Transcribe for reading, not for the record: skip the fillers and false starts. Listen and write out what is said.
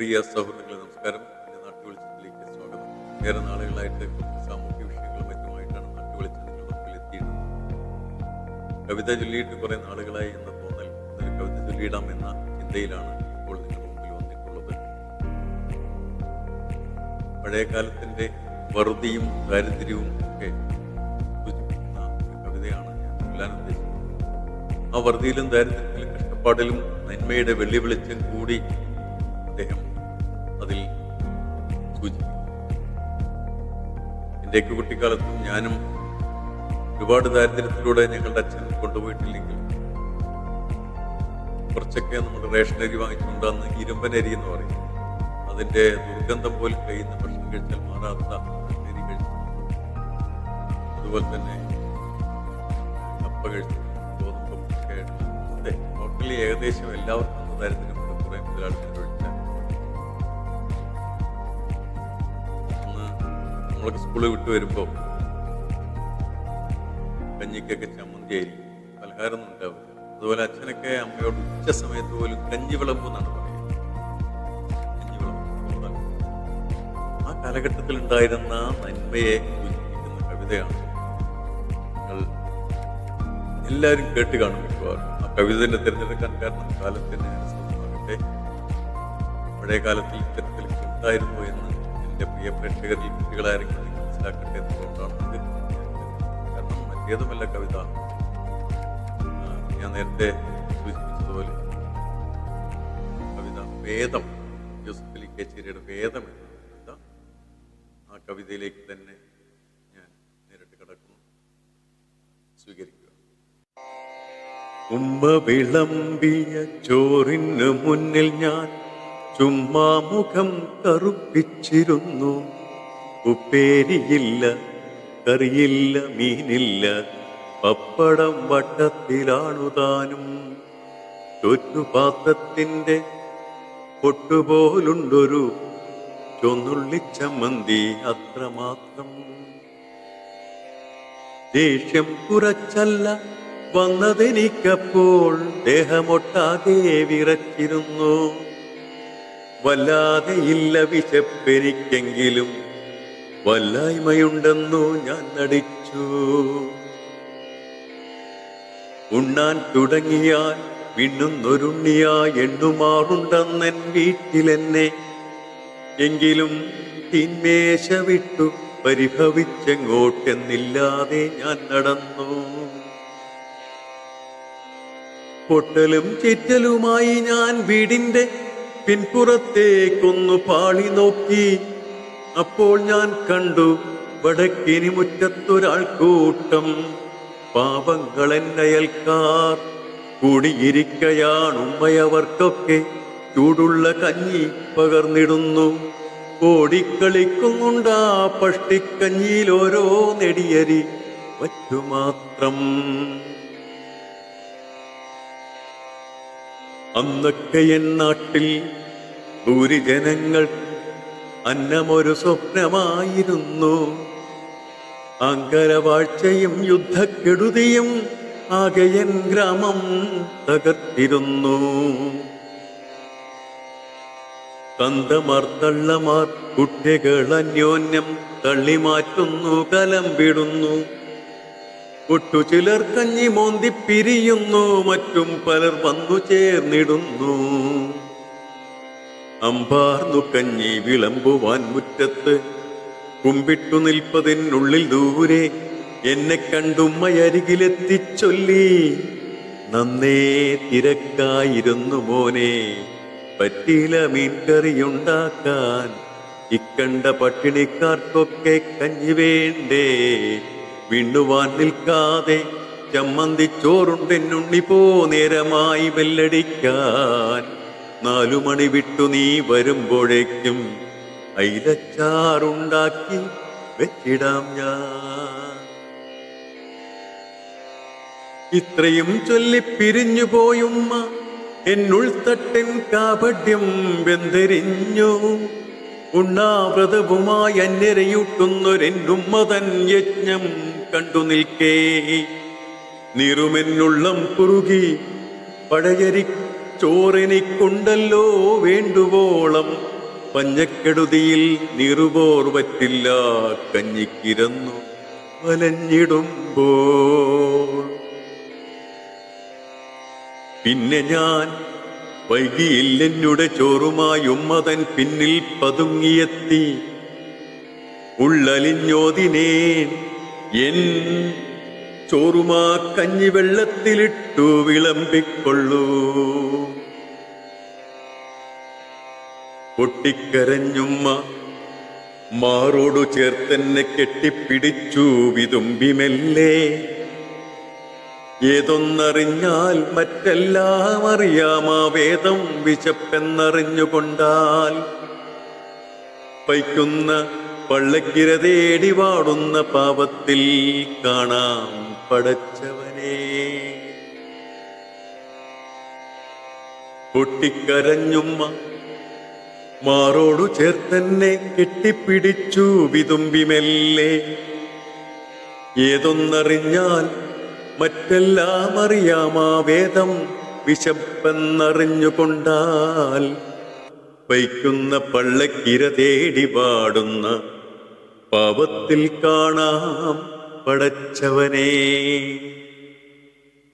പ്രിയ സൗഹൃദങ്ങളെ നമസ്കാരം. എൻ്റെ നാട്ടുവെളിച്ചത്തിലേക്ക് സ്വാഗതം. ഏറെ നാളുകളായിട്ട് കുറച്ച് സാമൂഹ്യ വിഷയങ്ങളും മറ്റുമായിട്ടാണ് നാട്ടുവെളിച്ചം നിങ്ങളുടെ മുമ്പിൽ എത്തിയിട്ടുള്ളത്. കവിത ചൊല്ലിയിട്ട് കുറേ നാളുകളായി എന്ന തോന്നൽ ഒരു കവിത ചൊല്ലിയിടാം എന്ന ചിന്തയിലാണ് ഇപ്പോൾ നിങ്ങളുടെ മുമ്പിൽ വന്നിട്ടുള്ളത്. പഴയ കാലത്തിൻ്റെ വറുതിയും ദാരിദ്ര്യവും ഒക്കെ സൂചിപ്പിക്കുന്ന ഒരു കവിതയാണ് ഞാൻ ചൊല്ലാൻ ഉദ്ദേശിക്കുന്നത്. ആ വറുതിയിലും ദാരിദ്ര്യത്തിലും കഷ്ടപ്പാടിലും നന്മയുടെ വെള്ളി വെളിച്ചം കൂടി അദ്ദേഹം അതിൽ സൂചിപ്പിക്കും. എൻ്റെയൊക്കെ കുട്ടിക്കാലത്തും ഞാനും ഒരുപാട് ദാരിദ്ര്യത്തിലൂടെ ഞങ്ങളുടെ അച്ഛൻ കൊണ്ടുപോയിട്ടില്ലെങ്കിൽ കുറച്ചൊക്കെ നമ്മൾ റേഷനരി വാങ്ങിച്ചുകൊണ്ട് അന്ന് ഇരുമ്പനരി എന്ന് പറയും, അതിൻ്റെ ദുർഗന്ധം പോലും കഴിയുന്ന ഭക്ഷണം കഴിച്ചാൽ മാറാത്ത അരി കഴിച്ചു. അതുപോലെ തന്നെ കപ്പ കഴിച്ചു, ഗോതമ്പൊക്കെ ആയിട്ട് ടോട്ടലി ഏകദേശം എല്ലാവർക്കും ദാരിദ്ര്യം കുറേ മുതലാളികൾ ഒഴിച്ചാൽ. അന്ന് നമ്മളൊക്കെ സ്കൂളിൽ വിട്ടു വരുമ്പോൾ കഞ്ഞിക്കൊക്കെ ചമ്മന്തി ആയിരിക്കും, പലഹാരമൊന്നും ഉണ്ടാവില്ല. അതുപോലെ അച്ഛനൊക്കെ അമ്മയോട് ഉച്ച സമയത്ത് പോലും കഞ്ഞി വിളമ്പ് എന്നാണ് പറയുന്നത്. കഞ്ഞി വിളമ്പ് ആ കാലഘട്ടത്തിൽ ഉണ്ടായിരുന്ന നന്മയെ സൂചിപ്പിക്കുന്ന കവിതയാണ്. നിങ്ങൾ എല്ലാവരും കേട്ട് കാണും മിക്കവാറും. ആ കവിത തന്നെ തിരഞ്ഞെടുക്കാൻ കാരണം കാലത്തിന് അനുസൃതമാകട്ടെ, പഴയ കാലത്തിൽ ഇത്തരത്തിൽ ഉണ്ടായിരുന്നു എന്ന് എൻ്റെ പ്രിയ പ്രേക്ഷകരിൽ കുട്ടികളാരെങ്കിലും മനസ്സിലാക്കട്ടെ എന്നുകൊണ്ടാണ് ഇത്. കാരണം മറ്റേതുമല്ല കവിത. ഞാൻ നേരത്തെ സൂചിപ്പിച്ചതുപോലെ കവിത വേദം, ജോസഫ് അലി കേച്ചേരിയുടെ വേദം എന്ന കവിത, ആ കവിതയിലേക്ക് തന്നെ ഞാൻ നേരിട്ട് കടക്കുന്നു. സ്വീകരിക്കുക. ഉമ്മ വിളമ്പിയ ചോറിന് മുന്നിൽ ഞാൻ ചുമ്മാ മുഖം കറുപ്പിച്ചിരുന്നു. ഉപ്പേരിയില്ല, കറിയില്ല, മീനില്ല, പപ്പടം വട്ടത്തിലാണു താനും. ചൊറ്റുപാത്രത്തിൻ്റെ പൊട്ടുപോലുണ്ടൊരു ചൊന്നുള്ളിച്ചമ്മന്തി, അത്രമാത്രം. ദേഷ്യം കുറച്ചല്ല വന്നതെനിക്കപ്പോൾ, ദേഹമൊട്ടാകെ വിറച്ചിരുന്നു. വല്ലാതെയില്ല വിശപ്പെനിക്കെങ്കിലും വല്ലായ്മയുണ്ടെന്നു ഞാൻ നടിച്ചു. ഉണ്ണാൻ തുടങ്ങിയാൽ വിണ്ണുന്നൊരുണ്ണിയായി എണ്ണുമാറുണ്ടെന്നൻ വീട്ടിലെന്നെ. എങ്കിലും തീന്മേശ വിട്ടു പരിഭവിച്ചെങ്ങോട്ടെന്നില്ലാതെ ഞാൻ നടന്നു. പൊട്ടലും ചിറ്റലുമായി ഞാൻ വീടിന്റെ പിൻപുറത്തേക്കൊന്നു പാളി നോക്കി. അപ്പോൾ ഞാൻ കണ്ടു വടക്കിനി മുറ്റത്തൊരാൾക്കൂട്ടം. പാവങ്ങളെന്നയൽക്കാർ കൂടിയിരിക്കയാണുമ്മയവർക്കൊക്കെ ചൂടുള്ള കഞ്ഞി പകർന്നിടുന്നു. ഓടിക്കളിക്കുന്നുണ്ടാ പഷ്ടിക്കഞ്ഞിയിൽ ഓരോ നെടിയരി മറ്റുമാത്രം. അന്നൊക്കെ എൻ നാട്ടിൽ ഭൂരിജനങ്ങൾ അന്നമൊരു സ്വപ്നമായിരുന്നു. അങ്കരവാഴ്ചയും യുദ്ധക്കെടുതിയും ആകെയൻ ഗ്രാമം തകർത്തിരുന്നു. തന്തമാർ തള്ളമാർ കുട്ടികൾ അന്യോന്യം തള്ളിമാറ്റുന്നു, കലമ്പിടുന്നു. ഒട്ടു ചിലർ കഞ്ഞി മോന്തി പിരിയുന്നു, മറ്റും പലർ വന്നു ചേർന്നിടുന്നു. അമ്പാർന്നു കഞ്ഞി വിളമ്പുവാൻ മുറ്റത്ത് കുമ്പിട്ടു നിൽപ്പതിനുള്ളിൽ ദൂരെ എന്നെ കണ്ടുമ്മയരികിലെത്തിച്ചൊല്ലി, നന്നേ തിരക്കായിരുന്നു മോനെ, പറ്റിയില മീൻകറിയുണ്ടാക്കാൻ. ഇക്കണ്ട പട്ടിണിക്കാർക്കൊക്കെ കഞ്ഞി വേണ്ടേ, വിണ്ണുവാൻ നിൽക്കാതെ ചമ്മന്തി ചോറുണ്ടെന്നുണ്ണി പോ, നേരമായി ബെല്ലടിക്കാൻ. 4 മണി വിട്ടു നീ വരുമ്പോഴേക്കും അയിലച്ചാറുണ്ടാക്കി വെച്ചിടാം ഞാൻ. ഇത്രയും ചൊല്ലി പിരിഞ്ഞു പോയുമ്മ എന്നുൾത്തട്ടിൻ കാപട്യം വെന്തെരിഞ്ഞു. ഉണ്ണാവ്രതവുമായി അന്യരയൂട്ടുന്നൊരെന്നുമ്മതൻ യജ്ഞം കണ്ടു നിൽക്കേ. നിറുമെന്നുള്ളം കുറുകി പഴയരി ചോറെനിക്കുണ്ടല്ലോ വേണ്ടുവോളം പഞ്ഞക്കെടുതിയിൽ നിറുപോർ പറ്റില്ല കഞ്ഞിക്കിരന്നു വലഞ്ഞിടുമ്പോൾ. പിന്നെ ഞാൻ വൈകിയില്ലെന്നുടെ ചോറുമായുമ്മതൻ പിന്നിൽ പതുങ്ങിയെത്തി ഉള്ളലിഞ്ഞോതിനേൻ എൻ ചോറുമാ കഞ്ഞിവെള്ളത്തിലിട്ടു വിളമ്പിക്കൊള്ളൂ. പൊട്ടിക്കരഞ്ഞുമ്മ മാറോടു ചേർത്തെന്നെ കെട്ടിപ്പിടിച്ചു വിതുമ്പിമെല്ലെ. ഏതൊന്നറിഞ്ഞാൽ മറ്റെല്ലാം അറിയാമാ വേദം വിശപ്പെന്നറിഞ്ഞുകൊണ്ടാൽ. പൈക്കുന്ന പള്ളക്കിര തേടി വാടുന്ന പാപത്തിൽ കാണാം പടച്ചവനെ. പൊട്ടിക്കരഞ്ഞുമ്മ മാറോടു ചേർത്തെന്നെ കെട്ടിപ്പിടിച്ചു വിതുമ്പിമെല്ലെ. ഏതൊന്നറിഞ്ഞാൽ മറ്റെല്ലാം അറിയാമാ വേദം വിശപ്പെന്നറിഞ്ഞുകൊണ്ടാൽ. വയ്ക്കുന്ന പള്ളക്കിര തേടി പാടുന്ന പാപത്തിൽ കാണാം പടച്ചവനെ.